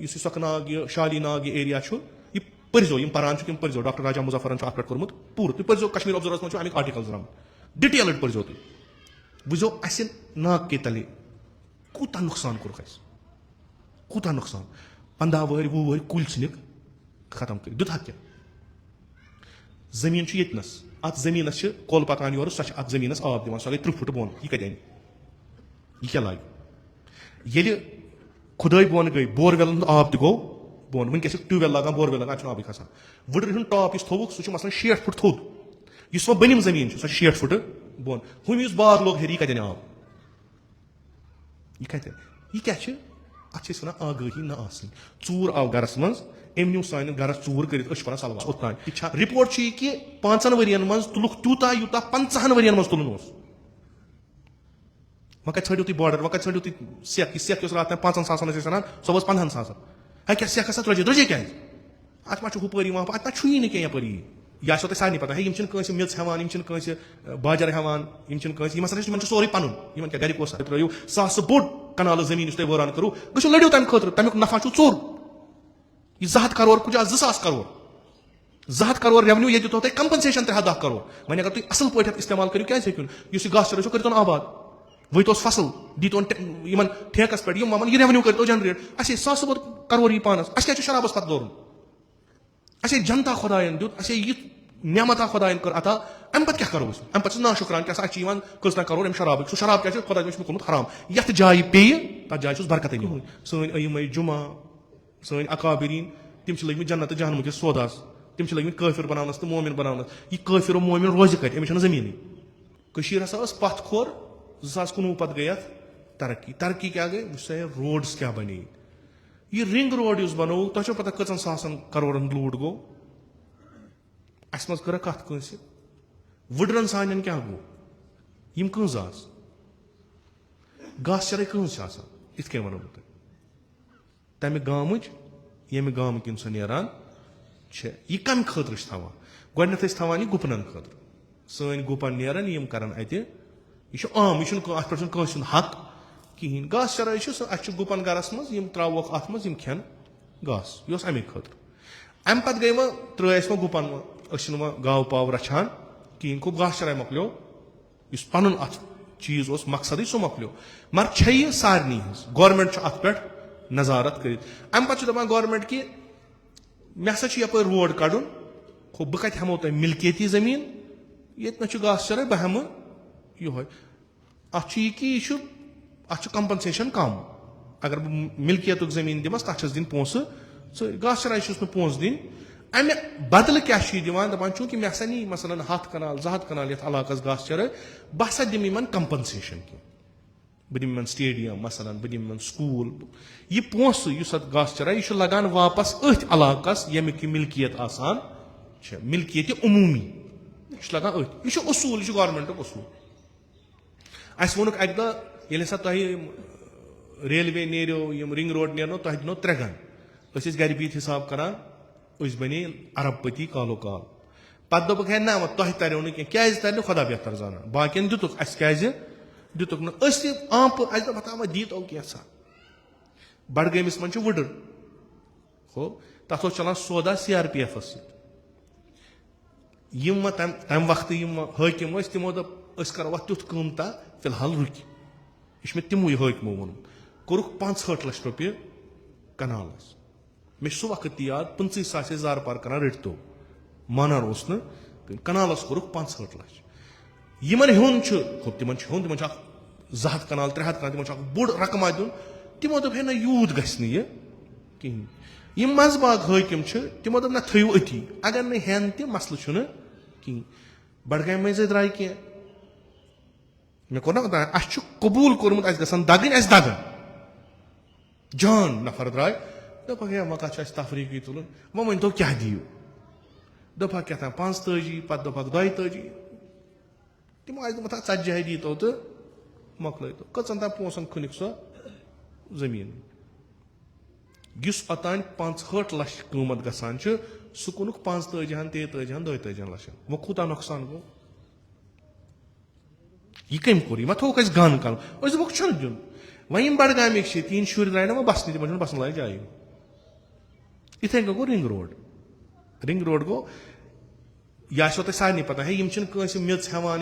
सकनाग शाली नाग एरिया यह पर्जो पान यम पर्जो डॉक्टर राजा मुजफ्फरन अत पे कोर्मुत पूर तुम पर्जो कश्मीर ऑब्जर्वर्स मज अमिक आर्टिकल द्रामुत डिटेल्ड पर्जो तुम बुझो अस नाग के तले कूता नुकसान कोर कूता नुकसान 15 वहर 20 वहर कुल नीक खत्म कर दुत क्या जमीन यस अत जमीनस कोल पकान योर सह अत जमीनस आब दिवान सह गई 30 फुट बोन यह कत अन यह क्या लाग ये खुदाई बोन गई बोरवेल आब तौ बोन वनकस ट्यूबवेल लागान बोरवेल लागान आबी खसान वुडर हूं टॉप थोक सह मसलन 60 फुट थोद इस वो बनिम जमीन सह 60 फुट बोन हम बार लोग हेरी कत आब यह कत यह क्या अत वन आगही ना चूर आव गरस मज अम न्यू सान गरस चूर कर सलवार ओतान रिपोर्ट कि 5 वरियन मज तुलुक तूता यूता 50 वरियन मज तुलन वह कत ड़ो तुम बॉर्डर वह कत ड़ो तुम सेख सेख रात 5 सासन वन सह 15 सासन है क्या सेख हसा द्रजे क्या अत मा हुपरी वहाँ अत मा नी क्या यपरी यह तुम सारे पता है मिच हेवान बाजर हेवान सोरे पन क्या घर कोस त्रो 100 बोड़ कनाल जमीन तुम वरान करो गो लड़ो तम खुद तमिक नफा चोर यह 2 करोड़ कुछ 2,000 करोड़ 2 करोड़ रेवन्यू ये दितो तुम कंपनसेशन 310 करोड़ वन अगर तुम असल पे इस्तेमाल करो क्या हेन गास चलो कर आबाद वत फसल दीतोन ठेकस पे यह रेवन्यू कर जनरेट अस 100 करोड़ यह पानस अस क्या शराबस पत दौर अस जनता खुदायन दुत अस यह नेमता खुदायन कर अता अम पे क्या करो अम पे ना शुक्रान क्या कतना करोड़ अम शराब सह शराब क्या खुदा कोर्मुत हराम यथ जाय पे तथ जाय बरकत सन अयम जुमा सन अकाबरीन तम लगे जन्नत जहनम किस सौदास तम लगे काफिर बनानस तो मोमिन बनानस यह काफिर मोमिन रोज कत अमिस जमीन हसा पथ खोर 2019 पे गई तरक्की तरक्की क्या गई वह रोड्स क्या बने यह रिंग रोड बनो तुम पता कचन सासन करोड़न लूट गो अस मज कर कत कंस वुडरन सान क्या गो यम कंस आस गास चराई कंस इत क्या वनो तुम तमि गामच यमि गाम किन सह नेरान यह कम खतर गोडनथ थवान यह गुपन खतर सन गुपन नेरान यम करान अत यह आम यह अत पे कंस हक कहें गास चराई अस गुपन गरस मज त्रोक अत मज खेन गास यह अमे खतर अम पे गई वह त्रस वह गुपन वह गाव पाव रचान कहें खूब गास चराई मकलो पन अत चीज मकसद सह मकलो मगर यह सारे गवर्नमेंट अत पे नजारत कर अम पे दपान गवर्नमेंट कि मे हसा यप रोड कड़न खो बह कत हमो तुम मिल्कियती जमीन ये ना गास चराई बह हम ये अत कि अत कंपनसेशन कम अगर बह मिल्कियत जमीन दिमस तथ दिन पोस गास चराई पोस दिन अमे बदल क्या दपान चूंकि मे हसा नी मसलन 100 कनाल 200 कनाल ये इलाकस गास चराई बह हसा दिम इन कंपनसेशन की बह दिम स्टेडियम मसलन बह दिम स्कूल यह पोस गास चराई यह लगान वापस अथ इलाकस यमिक मिल्कियत आसान मिल्कियत उमूमी यह लगान अथ यह उसूल यह गवर्नमेंट उसूल अस वोनुक अक दह ये तुम रेलवे नेरो रिंग रोड नेनो तुम दिनो 3 गन गर बित हिसाब करान बने अरबपति कालो काल पे दोप है ना तुह तरो ना क्या तर खुदा बेहतर जाना बाकियन दुतुक अस क्या दुतुक आंप अस बता दीतो कैसा बडगमिस मन वुडर हो तथ चलान सौदा CRPF यम तम वक्त हाकिम तमो दप करो तुथ कमता फिलहाल रुक यह मे तमो हाकिमो वोन कोरुक 65 लाख रुपये कनालस मे सह वक्त याद 25 सास जार पार कर रटतो मानार कनालस कोरुक 65 लाख यमन हून तिमन हून तिमन 200 कनाल 300 कनाल तिमन बोड़ रकमा दिन तमो दप है ना यूत गि कहें यम मजबाग हाकिम तमो दप ना थो अति अगर न हेन तह मसल कहें बडगाम मज द्राय क्या मे कोर ना अस कबूल कोर्मुत अस गसन दगन अस दगन जान नफर द्राय दपा है वह कत तफरीकी तुलन वह वन तो क्या दियो दपा क्या 45 पे दपा 42 तमो दपा 40 दीतो तो मकल तो कचन तम पोसन खुनिक सह जमीन इस ओतान 65 लाख कीमत गसान सह कुनुक 45 43 42 लाख वह कूता नुकसान गो यह कम कोर यह थोक गन कल दिन वह बडगामिक 3 शुर द्राय ना वह बसन तम बसन लायक जाय इथे गो रिंग रोड गो यह तुम सारे पता है मेज हेवान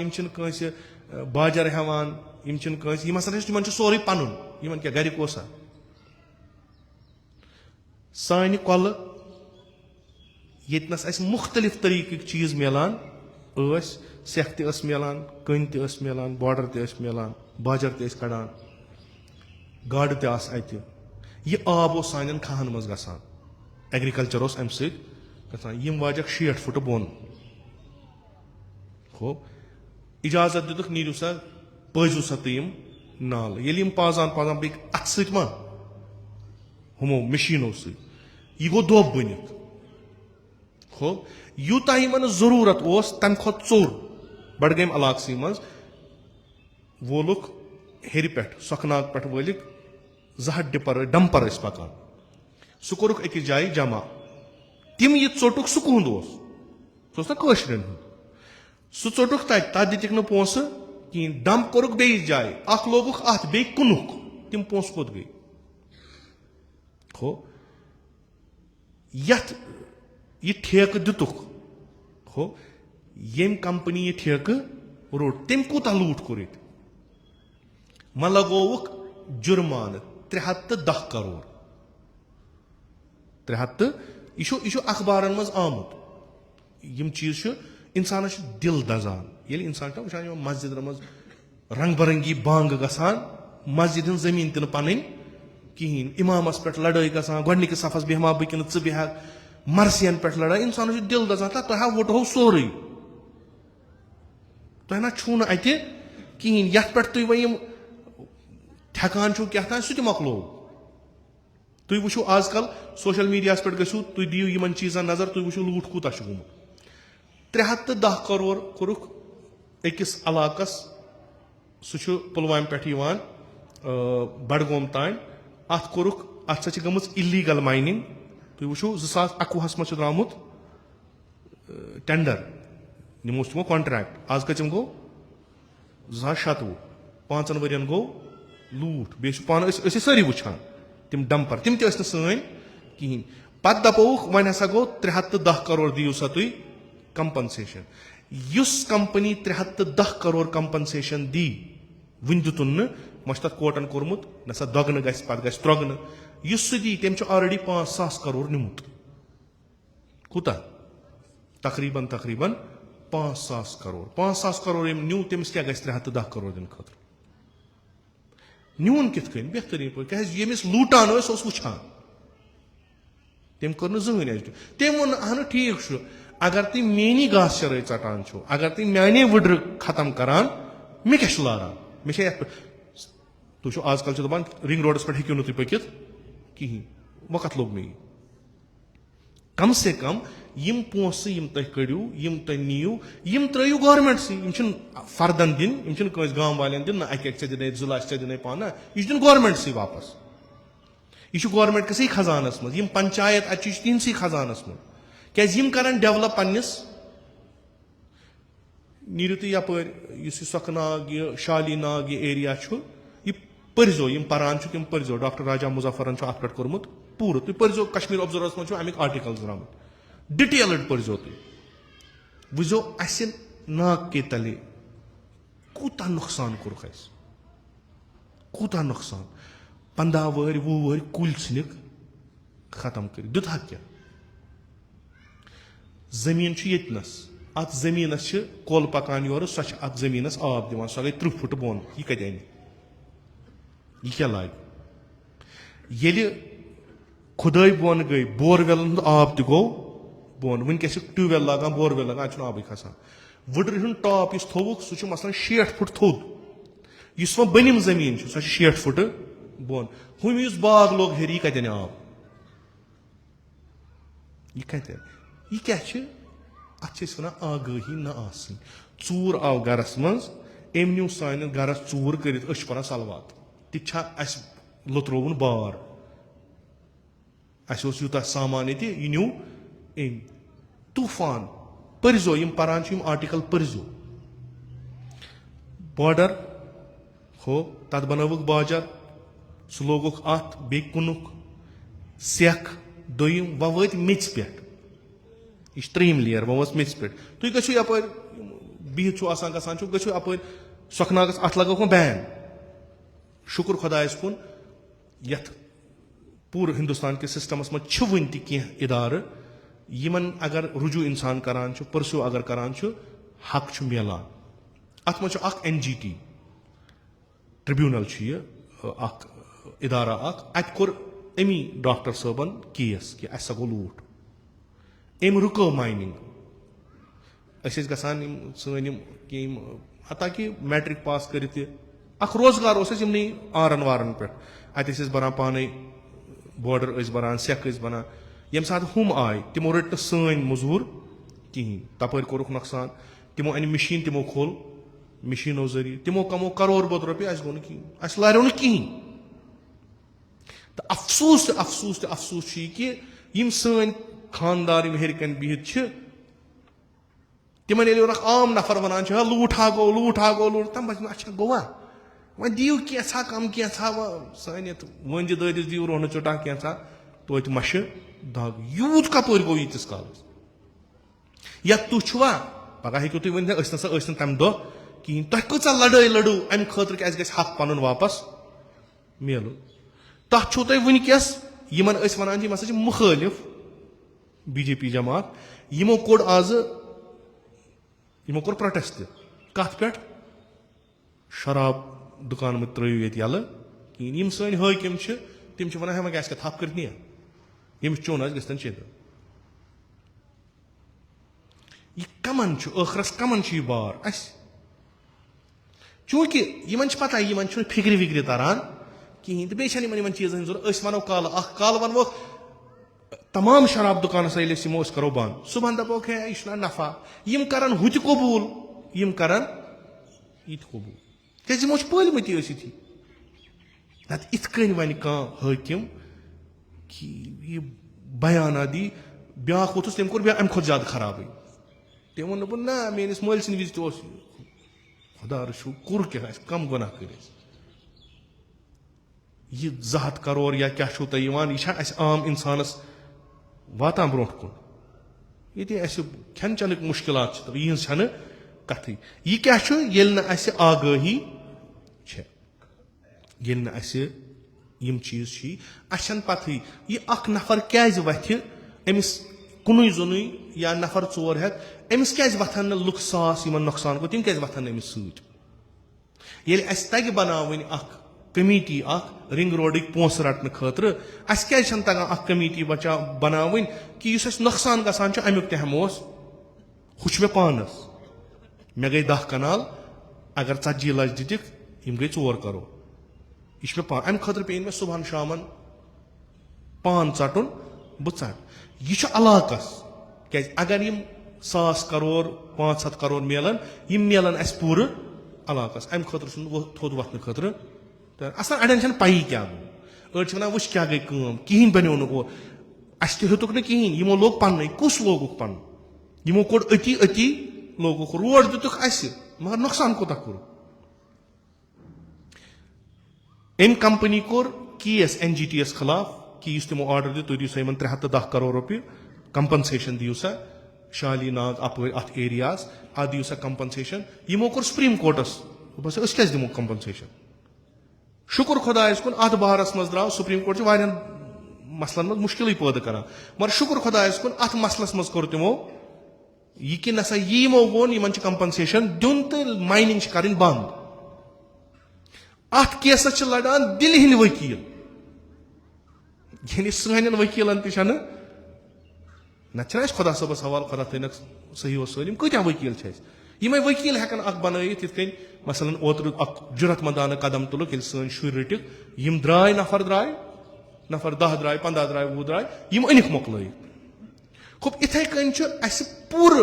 बाजार हेवान तिम सोरे पन क्या गरिक ओसा सान कल ये मुख्तलिफ तरीके चीज मिलान सेख तस मिलान कन तस मिलान बॉर्डर तस मिलान बाजार तस कड़ान गाड़ तत यह आब सान खाहन मज गसान एग्रीकल्चर अम सम वाजक 60 फुट बोन हो इजाजत दितुक नीरू सा पजू सा तुम नाल ये पाजान पाजान बे अत समा हमो मशीनों से यह गो दोब बनित हो यूता जरूरत तम खत चोर बडगम इलाक मज वोलुक हेर पे सखनाग पे वलिक 2 डंपर पकान सह कोरुक अकिस जाय जमा तिम यह चोटुक सह कुंद ना कशरन सह चोटुक तत दितिक न पोस कहीं डंप कोरुक बेस जाय अख लोगुक अत बे कुनुक तिम पोस कोत गई हो यथ यह ठेक दितुक हो यम कंपनी यह ठेक रोट तम कूता लूट कोर म लगोवुक जुर्मान 310 करोड़ 300 यह अखबारन मज आमुत यम चीज इंसान दिल दजान ये इंसान वो मस्जिद मज रंग बरंगी बांग गसान मस्जिद जमीन तीन पन कहें इमामस पे लड़ाई गसान गोडनिक सफस बेहमा बह कि बेह मरसियन पे लड़ाई इंसान दिल दजान तुह वुटहो सोरे तुह ना छू अत कहें ये पे तुम वो ठेकान छो क्या सह मकलो तुम वो आजकल सोशल मीडिया पे गो तुम दियो इन चीजन नजर तुम वो लूट कूता गोमुत 310 करोड़ कोरुक अकिस इलाकस सह पुलवाम पे बडगोम तान अत कोरुक अत सा गम इलीगल माइनिंग तुम वो 2021 मज द्रामुत टेंडर निमो तमो कॉन्ट्रैक्ट आज कम गो 2017 5 वरियन गो लूट बे पान सारी वुचान तिम डंपर तिम तस सन कहें पत दपोक वन हसा गो 310 करोड़ दियो सा तुम कंपनसेशन युस कंपनी 310 करोड़ कंपनसेशन दी वन दुन मत कोटन कोर्मुत नसा दोगन गस पत गस त्रोगन युस दी तम ऑलरेडी 5,000 करोड़ निमुत कूता तकरीबन 5,000 करोड़ 5,000 करोड़ न्यू तमिस क्या गस 310 करोड़ दिन खतर न्यून कित बेहतरीन पे यमिस लूटान वुचान तम कर जहन तम वो अहन ठीक अगर तुम मेनी घास चराई चटान छो अगर तुम माने वुड्र खत्म करान मे क्या लारान मे तुम आजकल दपान रिंग रोडस पे हेक्यू तुम पकित कहें वो कत लोग मे कम से कम यम पोस तुम कड़ू यम तुम नीयू यम त्रयू गवर्नमेंट सी फर्दन दिन गांव वाले दिन अक दिन 2 लाख दिन पान यह दिन गवर्नमेंट सी वापस यह गवर्नमेंट किस खजानस मज पंचायत अत तिहस खजानस मज क्या कर डेवलप पन्निस नीरू तुम यप सखनाग यह शाली नाग यह एरिया यह पर्जो यम पान तम पर्जो डॉक्टर राजा मुजफ्फरन अत पे कोर्मुत पूरा तुम पर्जो कश्मीर ऑब्जर्वर्स मज अमिक आर्टिकल द्रामुत डिटेल्ड पर्जो तुम वो अस नाक के तले कूता नुकसान कोरुक कूता नुकसान 15 वहर 20 वहर कुल नीक खत्म कर दुहा क्या जमीन येतनस अत जमीनस कोल पकान योर सो अत जमीनस आब दिवान सो गई 30 फुट बोन यह कत अन यह क्या लाग ये खुदाई बोन गई बोरवेल आब त गो बोन वनकस ट्यूबवेल लागान बोरवेल लागान अत आबे खसान वुड्र हूं टॉप इस थोवुक सह मसलन 60 फुट थोद इस वो बनिम जमीन सो 60 फुट बोन हम इस बाग लोग हेर यह कतन आब यह कतन यह क्या अत वन आगाही न आसनी चूर आव गरस मज अम न्यू सान गरस चूर कर पान सलवात तस लुत्रोवन बार यूता सामान यह न्यू अम तूफान पर्जो यम पान आर्टिकल पर्जो बॉर्डर हो तत बनवुक बाजार सह लोगुक अत बे कुनुक सेख दोयम वह वत मेच पे यह त्रीम लेयर वह वस मेच पे तुम गो यप बिहित गसान गो अप सोखनागस अत लगो बैन शुक्र खुदायस कुन यथ पूरे हिंदुस्तान के सिस्टमस मज वन तह इदार यमन अगर रुजू इंसान करान परस्यू अगर करान हक मिलान अत मज NGT ट्रिब्यूनल इदारा अत कोर अमी डॉक्टर साहबन केस कि अस गो लूट अम रुको माइनिंग गसान ताकि मैट्रिक पास कर रोजगार यमनी आरन वारन पे अत बरान पाने बॉर्डर बरान सेक बनान यम सात हम आय तमो रट सन मजूर कहें तपर कोरुक नुकसान तमो अन मशीन तमो खोल मशीनों जरिए तमो कमो करोड़ बद रुपये अस गो कहें लारो न कहें तो अफसोस अफसोस अफसोस कि यम सन खानदार हरकन बिहित तिमन आम नफर वनान लूट हा गो लूट तम बच अच्छा गोवा वह दिव कैसा कम कैसा सन वंज ददिस दिव रोहन चुटा कैसा तो मश दाग यूत कपर गो यीतिस काल या तुवा पगह हेकु तुम वन तम दह कहें तुम कचा लड़ाई लड़ो अम खतर कि अस हक पन वापस मिल तथ छो तुम वनकस यमन वन यम हसा मुखालिफ BJP जमात यमो कोड़ आज यमो कोर प्रोटेस्ट कत पे शराब दुकान में त्रो ये यल कहें यम सन हाकिम तम वन हम क्या थप कर यमिस चोन गन चेत यह कमन आखरस कमन यह बार अस चूंकि यमन पता यमन फिक्र विक्र तरान कहें तो बेन चीजन जरूरत वनो काल वनो तमाम शराब दुकान यमो करो बंद सुबह दपो है यह नफा यम करन हुत कबूल यम करन इत कबूल क्या यमो पलमती नत इत कन वन हाकिम कि यह बयाना दी ब्या वोथुस तम कोर अम खुद ज्यादा खराब तम वो ना मेस मल सन विज खुदा रशु कुर क्या कम गुनाह कर यह 2 करोड़ या क्या यह आम इंसानस वातान ब्रो कुन ये खेन चन मुश्किलात यह कथ यह क्या आगाही यम चीज अन पथ यह नफर क्या वथ अमिस कुन जोन या नफर 4 हेत अमिस क्या वथन लुक सास नुकसान गो तम क्या वथन अमिस सग बनावन कमेटी रिंग रोड पोस रटने खतर अस क्या तगान कमेटी बचा बनावन कि नुकसान गसान अमुक तहमोस हुच मे पानस मे गई 10 कनाल अगर 40 लच दिख यम गई 4 करोड़ यह मे पान अम खतर पे मे सुबह शामन पान चटन बह चट यह अलाकस क्या अगर यम 100 करोड़ 500 करोड़ मिलन यम मिलन अस पूरे अलाकस अम खतर थोद वथन खतर असल अड़न पी क्या गो अड़ वन क्या गई कहें बनो नो अस हेतुक न कहें यमो लोग पन कुस लोगुक पन यमो कोड़ अति अति लोगुक रोड दितुक अस मगर नुकसान कोता कोर अम कंपनी कोर केस NGT खिलाफ कि तमो ऑर्डर दि तुम दिव 310 करोड़ रुपये कंपनसेशन दिव सा शाली नाग अप अत एरियाज अत दिव सा कंपनसेशन यमो कोर सुप्रीम कोर्टस बस क्या दिमो कंपनसेशन शुक्र खुदायस कुन अत बारस मज द्राव सुप्रीम कोर्ट वारियन मसलन मज मुश्किल पैदा करान मगर शुक्र खुदायस कुन अत मसलस मज कोर तिमो यह कि नसा यमो वोन यमन कंपनसेशन दिन तो माइनिंग कर बंद अत केसस लड़ान दिल हिंद वकील यानी सन वकीलन तन ना खुदा सबस हवाल खुदा थनक सही व सलिम कत्या वकील यमे वकील हेकन बनत ये मसलन ओतर जुरतमंदाना कदम तुलक सन शुर रटिक यम द्राय नफर 10 द्राय 15 द्राय 20 द्राय यम अनिक मोकल खूब इथे कन पूर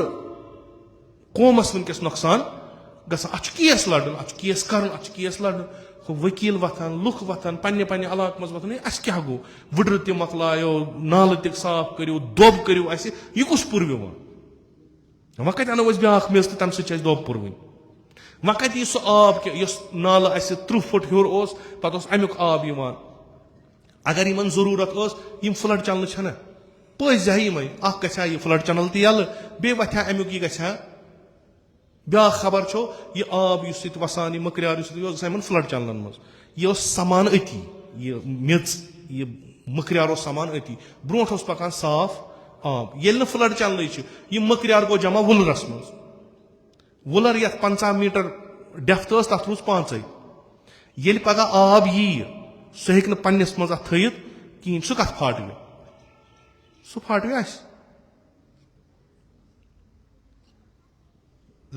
कौमस वनकस नुकसान गसान अत केस लड़न अत केस कर अत केस लड़न खूब वकील वथान लुक वथान पन्ने पन्ने इलाक मज वथान अस क्या गो वुड्र त मकलायो नाल त साफ करो दोब करो अस यह कुस पुरव वह कत अनो ब्या मेज तो तम सत दोब पुरवन वह कत सह आब नाल 30 फुट हर पे अमुक आब अगर इन जरूरत यम फ्लड चलन पज जा यमय गया यह फ्लड चैनल तो यल बे वथ्या अमुक यह गया ब्या खबर छो यह आब इस वसान यह मक्रियार यह फ्लड चैनलन मज यह समान अति यह मेच यह मक्रियार समान अति ब्रोह पकान साफ आब ये फ्लड चैनल यह मक्रियार गो जमा वुलरस मज वुलर ये 50 मीटर डेफ्थ तथ रूज 5 ये पगह आब यी सह हेक पन्नस मज थयित कहीं सह कत फाटवे सह फाटवे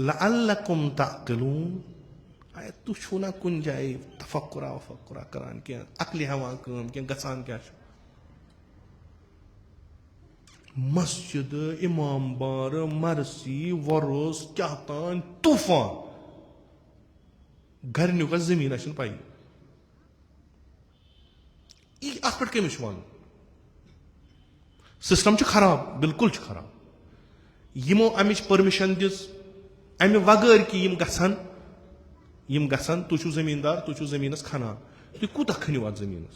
लअल्लकुम तअक़िलून तु छो ना कुन जाए तफक्कुरा वफक्कुरा करान क्या अक्ल हवान काम क्या गसान क्या मस्जिद इमाम बार मरसी वरोस क्या तान तूफान घर नुक जमीन अन पाई अत पे कमिश वन सिस्टम खराब बिल्कुल खराब यमो अमिच परमिशन दिस अमे वगैर कि गसन तु जमींदार तु जमीनस खनान तु कूत खनिव अत जमीनस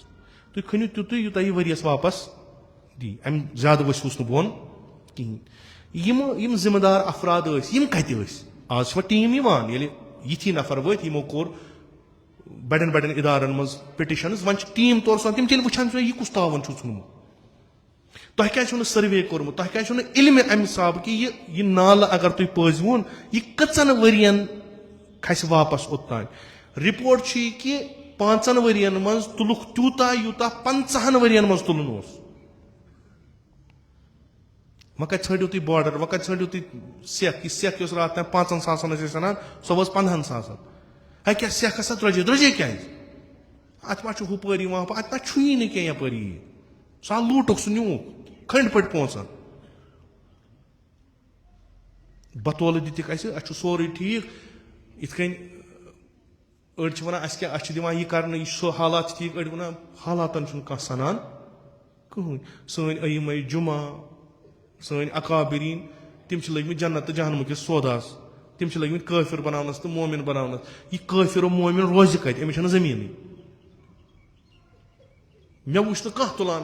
तु खनिव तुत यूत यह वरियस वापस दी अम ज्यादा वसूस बोन कहें जिम्मेदार अफराद कत आज टीम यथी नफर वत यमो कोर बड़न बड़न इदारन मज पिटिशन वन टीम तौर सन तम वुचान यह कुछ तावन नुमुत तुह क्या सर्वे कोर्मुत तुह क्या इल्म अमि हिसाब कि यह नाल अगर तुम पजवन यह कचन वरियन खस वापस ओतान रिपोर्ट कि 5 वरियन मज तुलुक तूता यूता 50 वरियन मज तुलन वह कत छड़ियो तुम बॉर्डर वह कत छड़ियो तुम सेख रात 5 सासन वन सह 15 सासन है क्या सेख हसा द्रजे क्या अत मा हुपरी वह अत ना छुई ना क्या यपरी सह लूटुक सह न्यूक खंड पट पोंसन बतौल दिख सोरे ठीक इत अड़ वन अस दिवान यह कर सो हालात ठीक अड़ वन हालातन कह सनान कहन सन अयम जुमा सन अकाबरीन तम लग जन्नत तो जहनम किस सौदास तम लग काफिर बनानस तो मोमिन बनानस यह काफिर मोमिन रोज कत अमिस जमीन मे वुच कह तुलान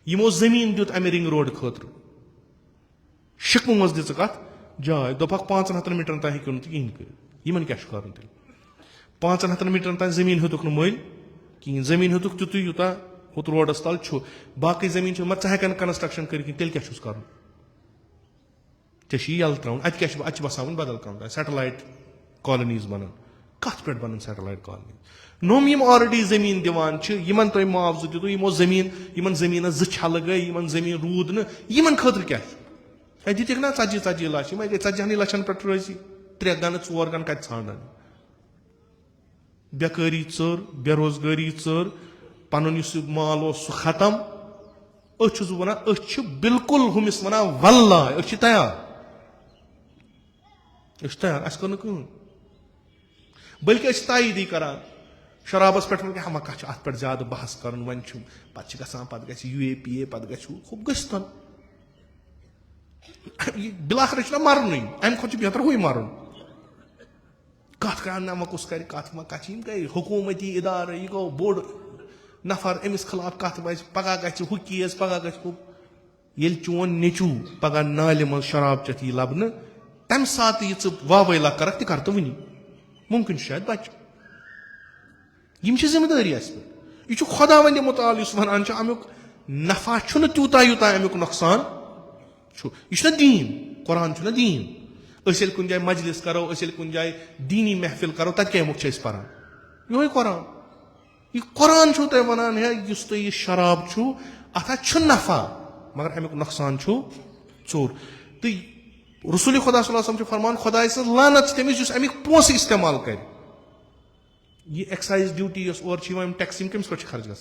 यमो जमीन दुत अमे रिंग रोड खतर शिकम मज दिख कत जाय दोपक 500 मीटर तान हेक्यो कहें कर क्या कर 500 मीटर तान जमीन हेतुक मल कहें जमीन हेतुक तुत यूता हुत रोडस तल बाकी जमीन मत हेकन कंस्ट्रक्शन कर तेल क्या कर यल त्राउन अत बसान बदल कह सैटेलाइट कॉलोनीज बनन कत पे बनन सैटेलाइट कॉलोनी नोम यम ऑलरेडी जमीन दिवान यमन तुम मुआवजह दितु यमो जमीन जमीन छल गई जमीन रूद न खतर क्या दिख ना 40 लच 40 लचन पे रोजी 3 गन 4 गन कत ान बेकारी चर बेरोजगारी चर पन माल सह खत्म अस वन बिल्कुल हुमिस वन वल्ला तैयार अस कर कहें बल्कि तायीदी करान शराबस पे हम कह अत पे ज्यादा बहस कर वन पे ग UAPA पे खूब गन बिलाखर ना मरन अम खुद बेहतर हुई मरन कत कर ना कुस कर कत मा कह गई हुकूमती इदार यह गो बोड़ नफर अमिस खिलाफ कत बज पगह गु केस पगह गल चोन नेचू पगह नाल मज शराब चत यह लबन तम सात यह वावैला कर तह कर तो वनी मुमकिन शायद बच यम जिम्मेदारी अस पे यह खुदा वंद मुताल वन अमुक नफा तूता यूता अमुक नुकसान यह दीन कुरान दीन अस कुन जाए मजलिस करो अस कुन जाए दीनी महफिल करो तत क्या मुख पान यो कुरान यह कुरान तुम वन है यह शराब अत नफा मगर अमुक नुकसान चोर तो रसूल खुदा फरमान खुदा लानत तमिस अमिक पोस इस्तेमाल कर यह एक्साइज ड्यूटी और टैक्स कमिस पे खर्च ग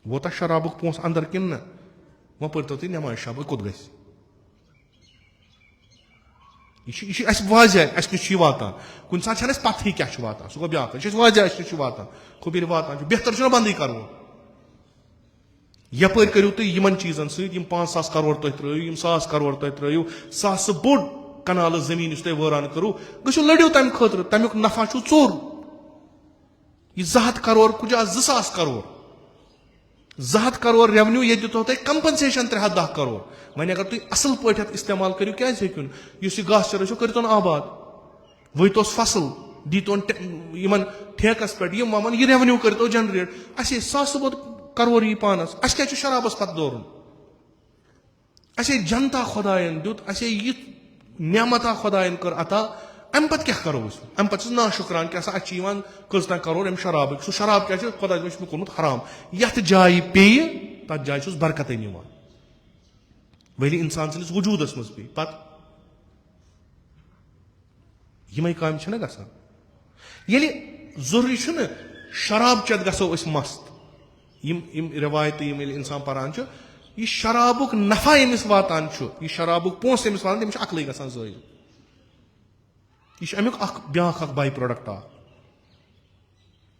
वोता शराबुक पोस अंदर किन ना वह पढ़ो तुम नमाज शब कोत ग यह वाजह अस नश वातान कुन सात पथ क्या वातान सह गो ब्या वाजह अस नश वातान खूब वातान बेहतर बंद कर यपर करू तुम चीजन सम 5,000 करोड़ तुम त्रो 1,000 करोड़ तुम त्रो सास बोड़ कनाल जमीन तुम वरान करो गो लड़ो तम खतर तमुक नफा चोर यह 200 करोड़ कुजा 2,000 करोड़ 200 करोड़ रेवन्यू ये दितो तुम कंपनसेशन 310 करोड़ वन अगर तुम असल पे इस्तेमाल करो क्या हेकु यह गास चर कर आबाद वोस फसल दीतोन ठेकस पे वमन यह रेवन्यू करो जनरेट अस सास करोड़ यी पानस अस क्या शराबस पत दौरन अस जनता खुदायन दुत अस यह नेमता खुदायन कर अता अम पे क्या करो अम पे नाशुक्रान कि कजता करोड़ अम शराब सह शराब क्या खुदा कोर्मुत हराम यथ जाय पे तथ जाय बरकत निवान वली इंसान सस वजूदस मज पे पत यम काम गसान ये जरूरी शराब चत गो मस्त रिवायत इंसान पान यह शराबुक नफा यमिस वातान यह शराबुक पोस यमिस वातान तमिस अकल गसान ज़ायल यह अमुक ब्या बाई प्रोडक्ट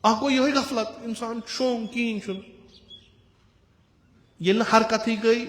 गो यही गफलत इंसान शोंग कहें ये हरकत गई